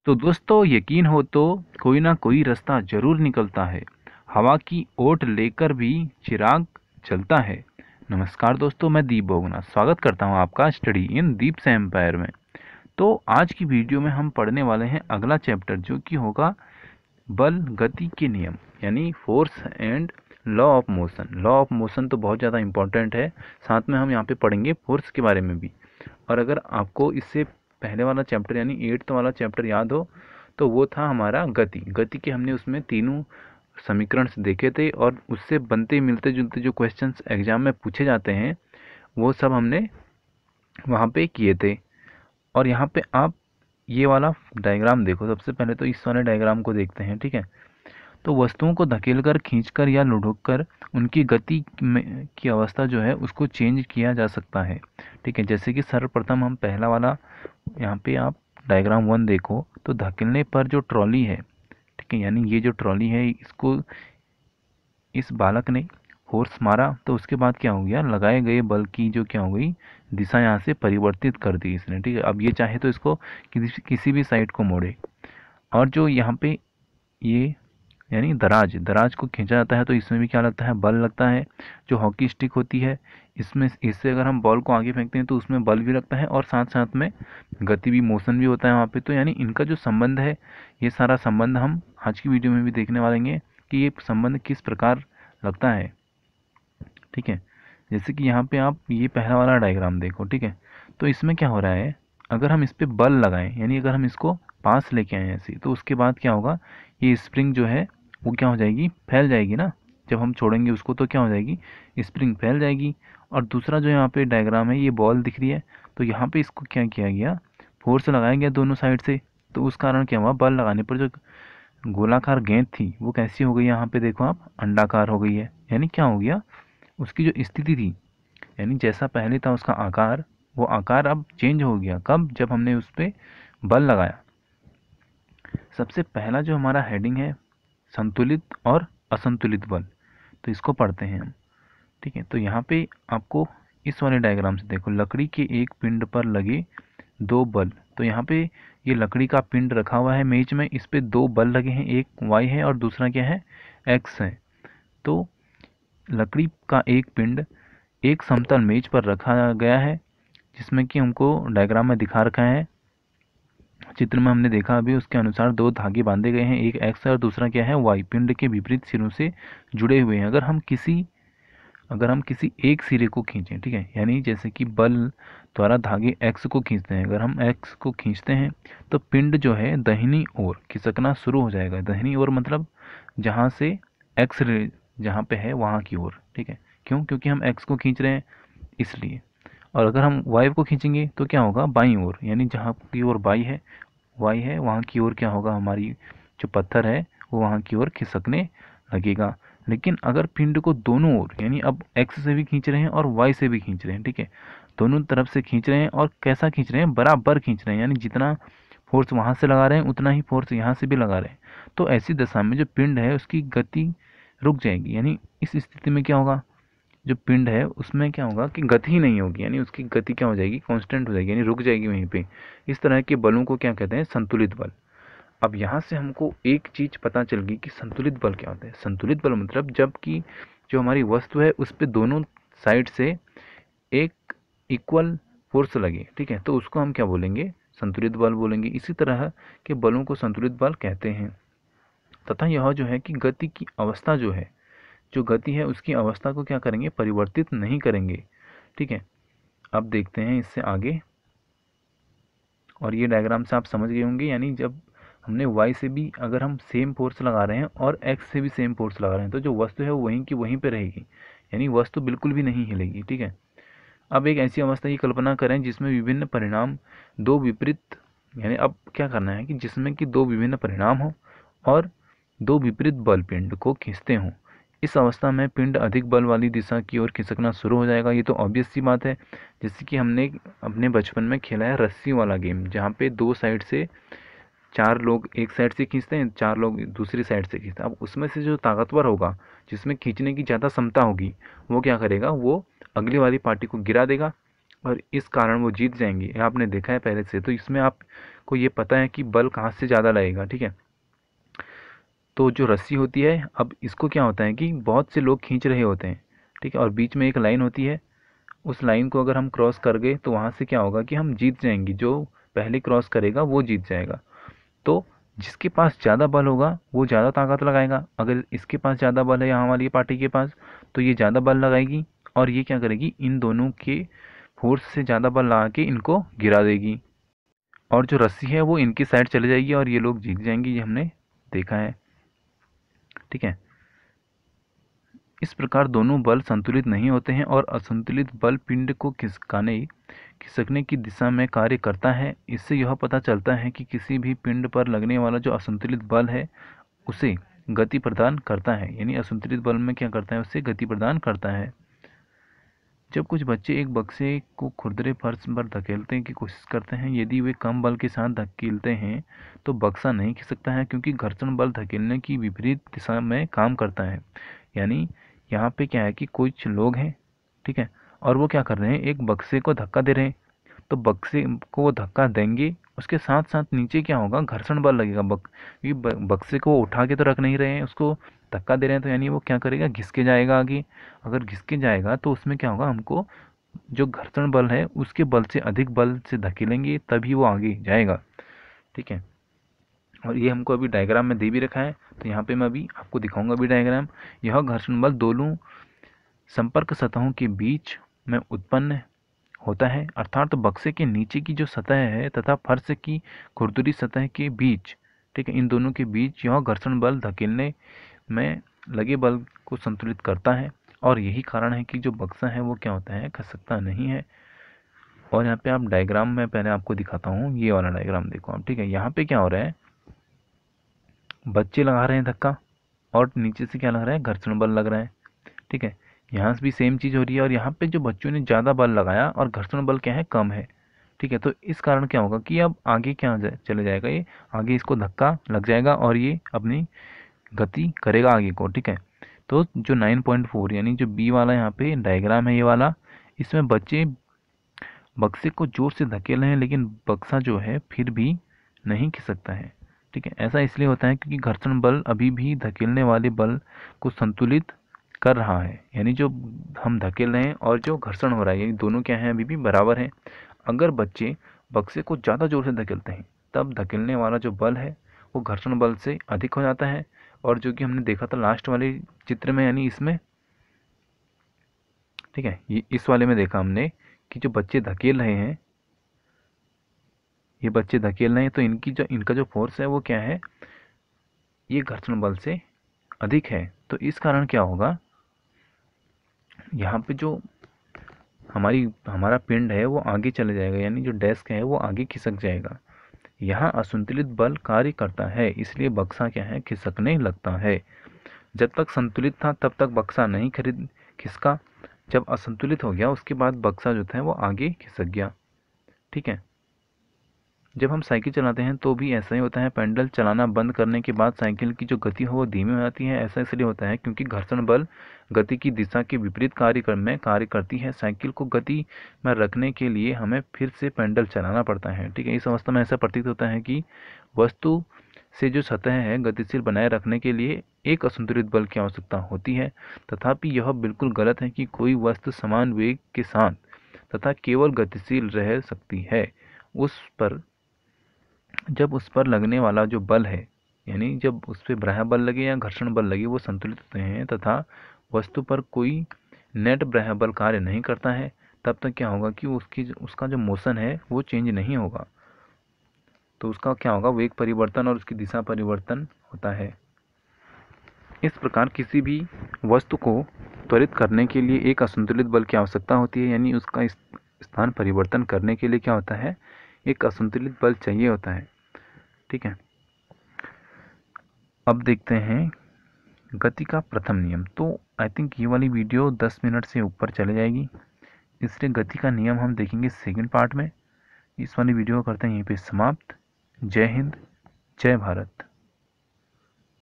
तो दोस्तों यकीन हो तो कोई ना कोई रास्ता जरूर निकलता है। हवा की ओट लेकर भी चिराग जलता है। नमस्कार दोस्तों, मैं दीप बोगना स्वागत करता हूं आपका स्टडी इन दीप से एम्पायर में। तो आज की वीडियो में हम पढ़ने वाले हैं अगला चैप्टर, जो कि होगा बल गति के नियम, यानी force and law of motion. Law of motion तो बहुत ज़्यादा इंपॉर्टेंट है, साथ में हम यहाँ पे पढ़ेंगे फोर्स के बारे में भी। और अगर आपको इससे पहले वाला चैप्टर यानी 8th वाला चैप्टर याद हो तो वो था हमारा गति। गति के हमने उसमें तीनों समीकरण देखे थे और उससे बनते मिलते जुलते जो क्वेश्चंस एग्जाम में पूछे जाते हैं वो सब हमने वहाँ पे किए थे। और यहाँ पे आप ये वाला डायग्राम देखो। सबसे पहले तो इस वाले डायग्राम को देखते हैं, ठीक है। तो वस्तुओं को धकेलकर, खींचकर या लुढ़ककर उनकी गति की अवस्था जो है उसको चेंज किया जा सकता है, ठीक है। जैसे कि सर्वप्रथम हम पहला वाला यहाँ पे आप डायग्राम 1 देखो तो धकेलने पर जो ट्रॉली है, ठीक है, यानी ये जो ट्रॉली है इसको इस बालक ने फोर्स मारा तो उसके बाद क्या हो गया, लगाए गए बल की जो क्या हो गई दिशा यहाँ से परिवर्तित कर दी इसने, ठीक है। अब ये चाहे तो इसको किसी भी साइड को मोड़े। और जो यहाँ पे ये यानी दराज दराज को खींचा जाता है तो इसमें भी क्या लगता है, बल लगता है। जो हॉकी स्टिक होती है इसमें, इससे अगर हम बॉल को आगे फेंकते हैं तो उसमें बल भी लगता है और साथ साथ में गति भी, मोशन भी होता है वहाँ पे। तो यानी इनका जो संबंध है, ये सारा संबंध हम आज की वीडियो में भी देखने वाले हैं कि ये संबंध किस प्रकार लगता है, ठीक है। जैसे कि यहाँ पे आप ये पहला वाला डायग्राम देखो, ठीक है। तो इसमें क्या हो रहा है, अगर हम इस पर बल लगाएं यानी अगर हम इसको पास लेके आए ऐसे, तो उसके बाद क्या होगा, ये स्प्रिंग जो है वो क्या हो जाएगी, फैल जाएगी ना। जब हम छोड़ेंगे उसको तो क्या हो जाएगी, स्प्रिंग फैल जाएगी। और दूसरा जो यहाँ पे डायग्राम है, ये बॉल दिख रही है तो यहाँ पे इसको क्या किया गया, फोर्स लगाया गया दोनों साइड से। तो उस कारण क्या हुआ, बल लगाने पर जो गोलाकार गेंद थी वो कैसी हो गई, यहाँ पे देखो आप, अंडाकार हो गई है। यानी क्या हो गया, उसकी जो स्थिति थी, यानी जैसा पहले था उसका आकार, वो आकार अब चेंज हो गया। कब, जब हमने उस पर बल लगाया। सबसे पहला जो हमारा हेडिंग है, संतुलित और असंतुलित बल, तो इसको पढ़ते हैं हम, ठीक है। तो यहाँ पे आपको इस वाले डायग्राम से देखो, लकड़ी के एक पिंड पर लगे दो बल। तो यहाँ पे ये लकड़ी का पिंड रखा हुआ है मेज में, इस पे दो बल लगे हैं, एक वाई है और दूसरा क्या है, एक्स है। तो लकड़ी का एक पिंड एक समतल मेज पर रखा गया है, जिसमें कि हमको डायग्राम में दिखा रखा है, चित्र में हमने देखा अभी, उसके अनुसार दो धागे बांधे गए हैं, एक एक्स है और दूसरा क्या है, वाई। पिंड के विपरीत सिरों से जुड़े हुए हैं। अगर हम किसी एक सिरे को खींचें, ठीक है, यानी जैसे कि बल द्वारा धागे एक्स को खींचते हैं, अगर हम एक्स को खींचते हैं तो पिंड जो है दाहिनी ओर खिसकना शुरू हो जाएगा। दाहिनी ओर मतलब जहाँ से एक्स जहाँ पे है वहाँ की ओर, ठीक है। क्यों, क्योंकि हम एक्स को खींच रहे हैं इसलिए। और अगर हम वाई को खींचेंगे तो क्या होगा, बाईं ओर, यानी जहाँ की ओर वाई है वहाँ की ओर क्या होगा, हमारी जो पत्थर है वो वहाँ की ओर खिसकने लगेगा। लेकिन अगर पिंड को दोनों ओर, यानी अब एक्स से भी खींच रहे हैं और वाई से भी खींच रहे हैं, ठीक है, दोनों तरफ से खींच रहे हैं, और कैसा खींच रहे हैं, बराबर खींच रहे हैं, यानी जितना फोर्स वहाँ से लगा रहे हैं उतना ही फोर्स यहाँ से भी लगा रहे हैं। तो ऐसी दशा में जो पिंड है उसकी गति रुक जाएगी। यानी इस स्थिति में क्या होगा, जो पिंड है उसमें क्या होगा कि गति ही नहीं होगी, यानी उसकी गति क्या हो जाएगी, कांस्टेंट हो जाएगी, यानी रुक जाएगी वहीं पे। इस तरह के बलों को क्या कहते हैं, संतुलित बल। अब यहाँ से हमको एक चीज पता चल गई कि संतुलित बल क्या होता है। संतुलित बल मतलब जबकि जो हमारी वस्तु है उस पर दोनों साइड से एक इक्वल फोर्स लगे, ठीक है, तो उसको हम क्या बोलेंगे, संतुलित बल बोलेंगे। इसी तरह के बलों को संतुलित बल कहते हैं। तथा यह जो है कि गति की अवस्था जो है, जो गति है उसकी अवस्था को क्या करेंगे, परिवर्तित नहीं करेंगे, ठीक है। अब देखते हैं इससे आगे। और ये डायग्राम से आप समझ गए होंगे, यानी जब हमने y से भी अगर हम सेम फोर्स लगा रहे हैं और x से भी सेम फोर्स लगा रहे हैं तो जो वस्तु है वो वहीं की वहीं पे रहेगी, यानी वस्तु बिल्कुल भी नहीं हिलेगी, ठीक है। अब एक ऐसी अवस्था की कल्पना करें जिसमें विभिन्न परिणाम दो विपरीत, यानी अब क्या करना है कि जिसमें कि दो विभिन्न परिणाम हो और दो विपरीत बल पिंड को खींचते हों। इस अवस्था में पिंड अधिक बल वाली दिशा की ओर खिसकना शुरू हो जाएगा। ये तो ऑब्वियस सी बात है, जैसे कि हमने अपने बचपन में खेला है रस्सी वाला गेम, जहाँ पे दो साइड से चार लोग एक साइड से खींचते हैं, चार लोग दूसरी साइड से खींचते हैं। अब उसमें से जो ताकतवर होगा, जिसमें खींचने की ज़्यादा क्षमता होगी, वो क्या करेगा, वो अगली वाली पार्टी को गिरा देगा और इस कारण वो जीत जाएंगे। ये आपने देखा है पहले से, तो इसमें आपको ये पता है कि बल कहाँ से ज़्यादा लगेगा, ठीक है। तो जो रस्सी होती है, अब इसको क्या होता है कि बहुत से लोग खींच रहे होते हैं, ठीक है, और बीच में एक लाइन होती है। उस लाइन को अगर हम क्रॉस कर गए तो वहाँ से क्या होगा कि हम जीत जाएंगे, जो पहले क्रॉस करेगा वो जीत जाएगा। तो जिसके पास ज़्यादा बल होगा वो ज़्यादा ताकत लगाएगा। अगर इसके पास ज़्यादा बल है यहाँ वाली पार्टी के पास, तो ये ज़्यादा बल लगाएगी और ये क्या करेगी, इन दोनों के फोर्स से ज़्यादा बल लगा के इनको गिरा देगी, और जो रस्सी है वो इनकी साइड चले जाएगी और ये लोग जीत जाएंगे। ये हमने देखा है, ठीक है। इस प्रकार दोनों बल संतुलित नहीं होते हैं और असंतुलित बल पिंड को खिसकने की दिशा में कार्य करता है। इससे यह पता चलता है कि किसी भी पिंड पर लगने वाला जो असंतुलित बल है उसे गति प्रदान करता है, यानी असंतुलित बल में क्या करता है, उसे गति प्रदान करता है। जब कुछ बच्चे एक बक्से को खुरदरे फर्श पर धकेलने की कोशिश करते हैं, यदि वे कम बल के साथ धकेलते हैं तो बक्सा नहीं खिसकता है, क्योंकि घर्षण बल धकेलने की विपरीत दिशा में काम करता है। यानी यहाँ पे क्या है कि कुछ लोग हैं, ठीक है, और वो क्या कर रहे हैं, एक बक्से को धक्का दे रहे हैं, तो बक्से को वो धक्का देंगे, उसके साथ साथ नीचे क्या होगा, घर्षण बल लगेगा। ये बक्से को उठा के तो रख नहीं रहे हैं, उसको धक्का दे रहे हैं, तो यानी वो क्या करेगा, घिसके जाएगा आगे। अगर घिसके जाएगा तो उसमें क्या होगा, हमको जो घर्षण बल है उसके बल से अधिक बल से धकेलेंगे तभी वो आगे जाएगा, ठीक है। और ये हमको अभी डायग्राम में दे भी रखा है, तो यहाँ पे मैं अभी आपको दिखाऊंगा अभी डायग्राम। यह घर्षण बल दोनों संपर्क सतहों के बीच में उत्पन्न होता है, अर्थात बक्से के नीचे की जो सतह है तथा फर्श की खुरदुरी सतह के बीच, ठीक है, इन दोनों के बीच यह घर्षण बल धकेलने में लगे बल को संतुलित करता है। और यही कारण है कि जो बक्सा है वो क्या होता है, खसकता नहीं है। और यहाँ पे आप डायग्राम में पहले आपको दिखाता हूँ, ये वाला डायग्राम देखो आप, ठीक है। यहाँ पे क्या हो रहा है, बच्चे लगा रहे हैं धक्का और नीचे से क्या लग रहा है, घर्षण बल लग रहा है, ठीक है। यहाँ से भी सेम चीज़ हो रही है और यहाँ पे जो बच्चों ने ज़्यादा बल लगाया और घर्षण बल क्या है, कम है, ठीक है। तो इस कारण क्या होगा कि अब आगे क्या चले जाएगा, ये आगे इसको धक्का लग जाएगा और ये अपनी गति करेगा आगे को, ठीक है। तो जो 9.4 यानी जो बी वाला यहाँ पे डायग्राम है ये वाला, इसमें बच्चे बक्से को जोर से धकेल रहे हैं लेकिन बक्सा जो है फिर भी नहीं खिसकता है, ठीक है। ऐसा इसलिए होता है क्योंकि घर्षण बल अभी भी धकेलने वाले बल को संतुलित कर रहा है, यानी जो हम धकेल रहे हैं और जो घर्षण हो रहा है, यानी दोनों क्या हैं, अभी भी बराबर हैं। अगर बच्चे बक्से को ज़्यादा जोर से धकेलते हैं तब धकेलने वाला जो बल है वो घर्षण बल से अधिक हो जाता है। और जो कि हमने देखा था लास्ट वाले चित्र में, यानी इसमें, ठीक है, ये इस वाले में देखा हमने कि जो बच्चे धकेल रहे हैं, ये बच्चे धकेल रहे हैं, तो इनका जो फोर्स है वो क्या है, ये घर्षण बल से अधिक है। तो इस कारण क्या होगा, यहाँ पे जो हमारा पिंड है वो आगे चले जाएगा, यानी जो डेस्क है वो आगे खिसक जाएगा। यहाँ असंतुलित बल कार्य करता है, इसलिए बक्सा क्या है, खिसकने लगता है। जब तक संतुलित था तब तक बक्सा नहीं खिसका, जब असंतुलित हो गया उसके बाद बक्सा जो था वो आगे खिसक गया, ठीक है। जब हम साइकिल चलाते हैं तो भी ऐसा ही होता है, पेडल चलाना बंद करने के बाद साइकिल की जो गति हो वो धीमी हो जाती है। ऐसा इसलिए होता है क्योंकि घर्षण बल गति की दिशा के विपरीत कार्य करती है। साइकिल को गति में रखने के लिए हमें फिर से पेडल चलाना पड़ता है, ठीक है। इस अवस्था में ऐसा प्रतीत होता है कि वस्तु से जो सतह है गतिशील बनाए रखने के लिए एक असंतुलित बल की आवश्यकता होती है। तथापि यह बिल्कुल गलत है कि कोई वस्तु समान वेग के साथ तथा केवल गतिशील रह सकती है जब उस पर लगने वाला जो बल है, यानी जब उस पर बाह्य बल लगे या घर्षण बल लगे वो संतुलित होते हैं तथा वस्तु पर कोई नेट बाह्य बल कार्य नहीं करता है, तब तक क्या होगा कि उसका जो मोशन है वो चेंज नहीं होगा। तो उसका क्या होगा, वेग परिवर्तन और उसकी दिशा परिवर्तन होता है। इस प्रकार किसी भी वस्तु को त्वरित करने के लिए एक असंतुलित बल की आवश्यकता होती है, यानी उसका स्थान परिवर्तन करने के लिए क्या होता है, एक असंतुलित बल चाहिए होता है, ठीक है। अब देखते हैं गति का प्रथम नियम। तो आई थिंक ये वाली वीडियो 10 मिनट से ऊपर चले जाएगी, इसलिए गति का नियम हम देखेंगे सेकंड पार्ट में। इस वाली वीडियो को करते हैं यहीं पे समाप्त। जय हिंद, जय भारत।